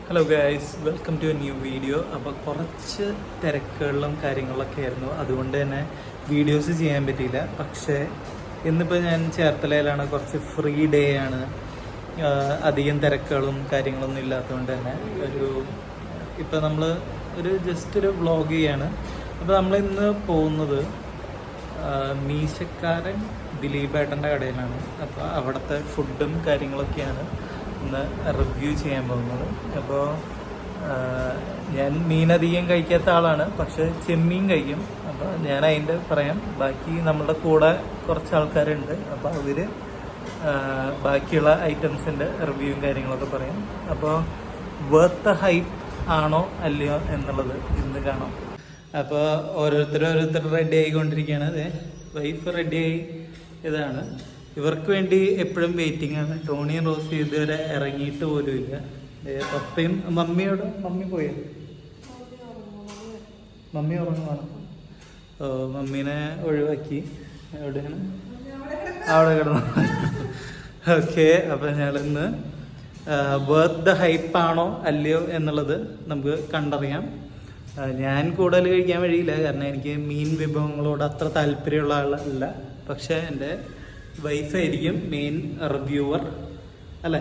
Hello guys, welcome to a new video. അപ്പോൾ കുറച്ച് തിരക്കുകളിലും കാര്യങ്ങളൊക്കെ ആയിരുന്നു, അതുകൊണ്ട് തന്നെ വീഡിയോസ് ചെയ്യാൻ പറ്റിയില്ല. പക്ഷേ ഇന്നിപ്പോൾ ഞാൻ ചേർത്തലയിലാണ്, കുറച്ച് ഫ്രീ ഡേ ആണ്. അധികം തിരക്കുകളും കാര്യങ്ങളൊന്നും ഇല്ലാത്തതുകൊണ്ട് തന്നെ ഇപ്പോൾ നമ്മൾ ജസ്റ്റ് ഒരു വ്ളോഗ് ചെയ്യാണ്. അപ്പോൾ നമ്മളിന്ന് പോകുന്നത് മീശക്കാരൻ ദിലീപേട്ടൻ്റെ കടയിലാണ്. അപ്പോൾ അവിടുത്തെ ഫുഡും കാര്യങ്ങളൊക്കെയാണ് ഇന്ന് റിവ്യൂ ചെയ്യാൻ പോകുന്നത്. അപ്പോൾ ഞാൻ മീനധികം കഴിക്കാത്ത ആളാണ്, പക്ഷെ ചെമ്മീൻ കഴിക്കും. അപ്പോൾ ഞാൻ അതിൻ്റെ പറയാം. ബാക്കി നമ്മളുടെ കൂടെ കുറച്ച് ആൾക്കാരുണ്ട്, അപ്പോൾ അവർ ബാക്കിയുള്ള ഐറ്റംസിൻ്റെ റിവ്യൂവും കാര്യങ്ങളൊക്കെ പറയും. അപ്പോൾ വർത്ത് ഹൈപ്പ് ആണോ അല്ലയോ എന്നുള്ളത് ഇന്ന് കാണാം. അപ്പോൾ ഓരോരുത്തർ റെഡി ആയിക്കൊണ്ടിരിക്കുകയാണ്. അതെ, വൈഫ് റെഡിയായി. ഇതാണ് ഇവർക്ക് വേണ്ടി എപ്പോഴും വെയിറ്റിംഗ് ആണ്. ടോണിയും റോസ് ഇതുവരെ ഇറങ്ങിയിട്ട് പോലും ഇല്ല. പപ്പയും മമ്മി പോയ മമ്മി ഉറങ്ങുവാണ്. ഓ, മമ്മീനെ ഒഴിവാക്കി. എവിടെയാണ്? അവിടെ കിടന്നു. ഓക്കെ, അപ്പം ഞങ്ങളിന്ന് വർത്ത് ദ ഹൈപ്പ് ആണോ അല്ലയോ എന്നുള്ളത് നമുക്ക് കണ്ടറിയാം. ഞാൻ കൂടുതൽ കഴിക്കാൻ വഴിയില്ല, കാരണം എനിക്ക് മീൻ വിഭവങ്ങളോട് അത്ര താല്പര്യമുള്ള ആളല്ല. പക്ഷേ എൻ്റെ വൈഫായിരിക്കും മെയിൻ റിവ്യൂവർ അല്ലേ?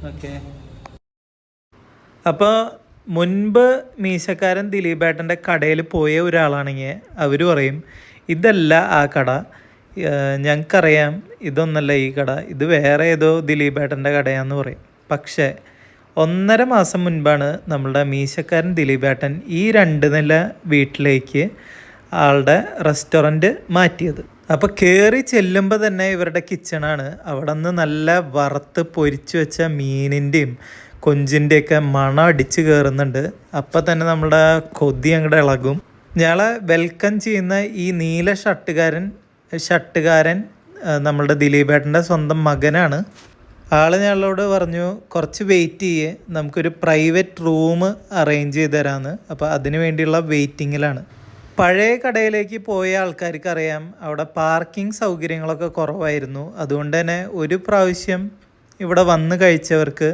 ഓക്കെ. അപ്പോൾ മുൻപ് മീശക്കാരൻ ദിലീപേട്ടൻ്റെ കടയിൽ പോയ ഒരാളാണെങ്കിൽ അവർ പറയും, ഇതല്ല ആ കട, ഞങ്ങൾക്കറിയാം ഇതൊന്നല്ല ഈ കട, ഇത് വേറെ ഏതോ ദിലീപേട്ടൻ്റെ കടയാന്ന് പറയും. പക്ഷേ 1.5 മാസം മുൻപാണ് നമ്മളുടെ മീശക്കാരൻ ദിലീപേട്ടൻ ഈ 2 നില വീട്ടിലേക്ക് ആളുടെ റെസ്റ്റോറൻറ്റ് മാറ്റിയത്. അപ്പോൾ കയറി ചെല്ലുമ്പോൾ തന്നെ ഇവരുടെ കിച്ചണാണ്. അവിടെ നിന്ന് നല്ല വറുത്ത് പൊരിച്ചു വെച്ച മീനിൻ്റെയും കൊഞ്ചിൻ്റെയൊക്കെ മണം അടിച്ച് കയറുന്നുണ്ട്. അപ്പം തന്നെ നമ്മുടെ കൊതി അങ്ങോട്ട് ഇളകും. ഞങ്ങളെ വെൽക്കം ചെയ്യുന്ന ഈ നീല ഷട്ടുകാരൻ നമ്മളുടെ ദിലീപേട്ടൻ്റെ സ്വന്തം മകനാണ്. ആൾ ഞങ്ങളോട് പറഞ്ഞു, കുറച്ച് വെയിറ്റ് ചെയ്യേ, നമുക്കൊരു പ്രൈവറ്റ് റൂം അറേഞ്ച് ചെയ്ത് തരാമെന്ന്. അപ്പോൾ അതിന് വേണ്ടിയുള്ള വെയിറ്റിങ്ങിലാണ്. പഴയ കടയിലേക്ക് പോയ ആൾക്കാർക്ക് അറിയാം, അവിടെ പാർക്കിംഗ് സൗകര്യങ്ങളൊക്കെ കുറവായിരുന്നു. അതുകൊണ്ട് തന്നെ ഒരു പ്രാവശ്യം ഇവിടെ വന്ന് കഴിച്ചവർക്ക്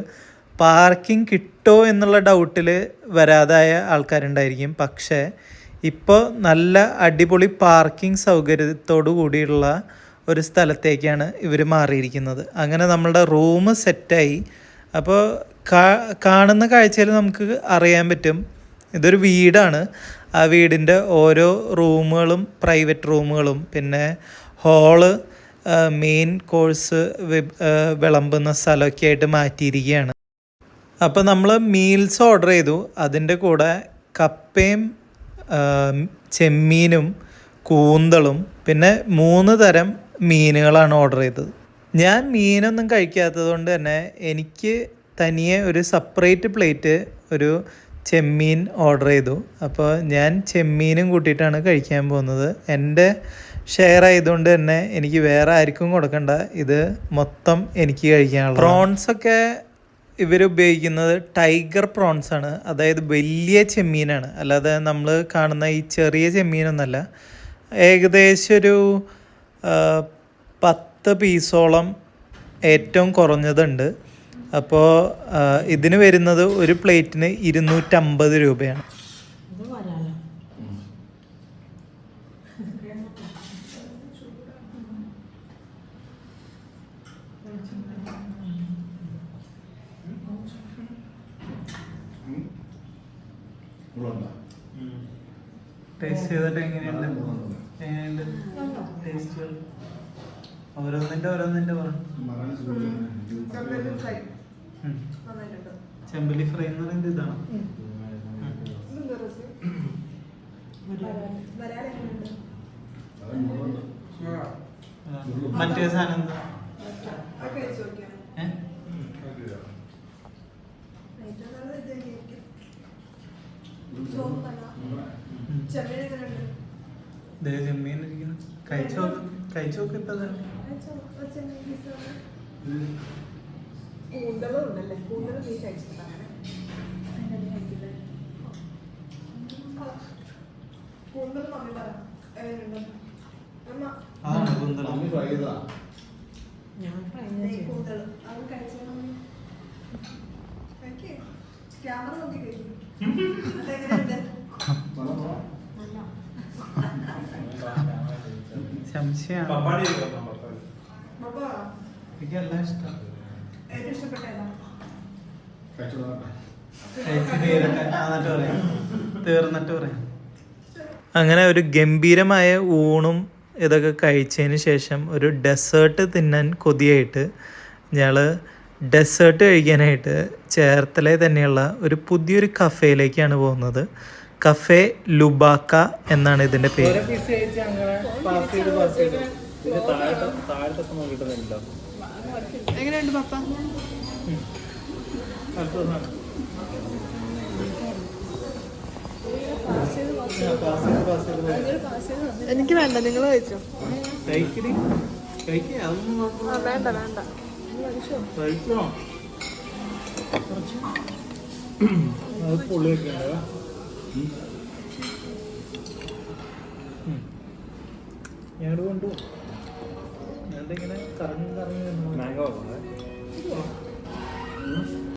പാർക്കിംഗ് കിട്ടുമോ എന്നുള്ള ഡൗട്ടിൽ വരാതായ ആൾക്കാരുണ്ടായിരിക്കും. പക്ഷേ ഇപ്പോൾ നല്ല അടിപൊളി പാർക്കിംഗ് സൗകര്യത്തോടു കൂടിയുള്ള ഒരു സ്ഥലത്തേക്കാണ് ഇവർ മാറിയിരിക്കുന്നത്. അങ്ങനെ നമ്മളുടെ റൂം സെറ്റായി. അപ്പോൾ കാണുന്ന കാഴ്ചയിൽ നമുക്ക് അറിയാൻ പറ്റും ഇതൊരു വീടാണ്. ആ വീടിൻ്റെ ഓരോ റൂമുകളും പ്രൈവറ്റ് റൂമുകളും പിന്നെ ഹാള്, മെയിൻ കോഴ്സ് വിളമ്പുന്ന സ്ഥലമൊക്കെ ആയിട്ട് മാറ്റിയിരിക്കുകയാണ്. അപ്പോൾ നമ്മൾ മീൽസ് ഓർഡർ ചെയ്തു. അതിൻ്റെ കൂടെ കപ്പയും ചെമ്മീനും കൂന്തളും പിന്നെ 3 തരം മീനുകളാണ് ഓർഡർ ചെയ്തത്. ഞാൻ മീനൊന്നും കഴിക്കാത്തത് കൊണ്ട് തന്നെ എനിക്ക് തനിയെ ഒരു സെപ്പറേറ്റ് പ്ലേറ്റ് ഒരു ചെമ്മീൻ ഓർഡർ ചെയ്തു. അപ്പോൾ ഞാൻ ചെമ്മീനും കൂട്ടിയിട്ടാണ് കഴിക്കാൻ പോകുന്നത്. എൻ്റെ ഷെയർ ആയതുകൊണ്ട് തന്നെ എനിക്ക് വേറെ ആർക്കും കൊടുക്കണ്ട, ഇത് മൊത്തം എനിക്ക് കഴിക്കാനുള്ളത്. പ്രോൺസൊക്കെ ഇവർ ഉപയോഗിക്കുന്നത് ടൈഗർ പ്രോൺസ് ആണ്, അതായത് വലിയ ചെമ്മീനാണ്, അല്ലാതെ നമ്മൾ കാണുന്ന ഈ ചെറിയ ചെമ്മീനൊന്നല്ല. ഏകദേശം ഒരു 10 പീസോളം ഏറ്റവും കുറഞ്ഞതുണ്ട്. അപ്പോൾ ഇതിന് വരുന്നത് ഒരു പ്ലേറ്റിന് 250 രൂപയാണ്. ടേസ്റ്റ് ചെയ്തിട്ട് എങ്ങനെയുണ്ട്? ടേസ്റ്റ് ഓരോന്നിന്റെ ചെമ്പല്ലി ഫ്രൈ എന്ന് പറയുന്നത് ഇതാണ്. മറ്റേ സാധനം എന്താ? ചെമ്മീൻ ഇരിക്കുന്നു. കഴിച്ചോക്ക് ഇപ്പൊ കൂന്തലുണ്ടല്ലേ, കൂന്തൽ നീ കഴിച്ചിട്ടാണ്. കൂന്തൽ മമ്മി പറ ഫ്രൈ ചെയ്താ ഞാൻ ഫ്രൈ കൂന്തൽ അവൻ കഴിച്ചു. ക്യാമറ നോക്കി കഴിക്കും അതെങ്ങനെയുണ്ട് സംശയമാണ് അപ്പൊ എനിക്കെല്ലാം ഇഷ്ടം ഏറ്റവും ഇഷ്ടപ്പെട്ട ഏതാ തീർന്നിട്ട് പറയാം. അങ്ങനെ ഒരു ഗംഭീരമായ ഊണും ഇതൊക്കെ കഴിച്ചതിന് ശേഷം ഒരു ഡെസേർട്ട് തിന്നാൻ കൊതിയായിട്ട് ഞങ്ങൾ ഡെസേർട്ട് കഴിക്കാനായിട്ട് ചേർത്തല തന്നെയുള്ള ഒരു പുതിയൊരു കഫേയിലേക്കാണ് പോകുന്നത്. കഫേ ലുബാക്ക എന്നാണ് ഇതിൻ്റെ പേര്. എങ്ങനെയുണ്ട് പപ്പ എനിക്ക് വേണ്ട നിങ്ങൾ കഴിച്ചോ വേണ്ട വേണ്ട ഞാനോട് കൊണ്ടു ഞാനിങ്ങനെ കറങ്ങി കറങ്ങി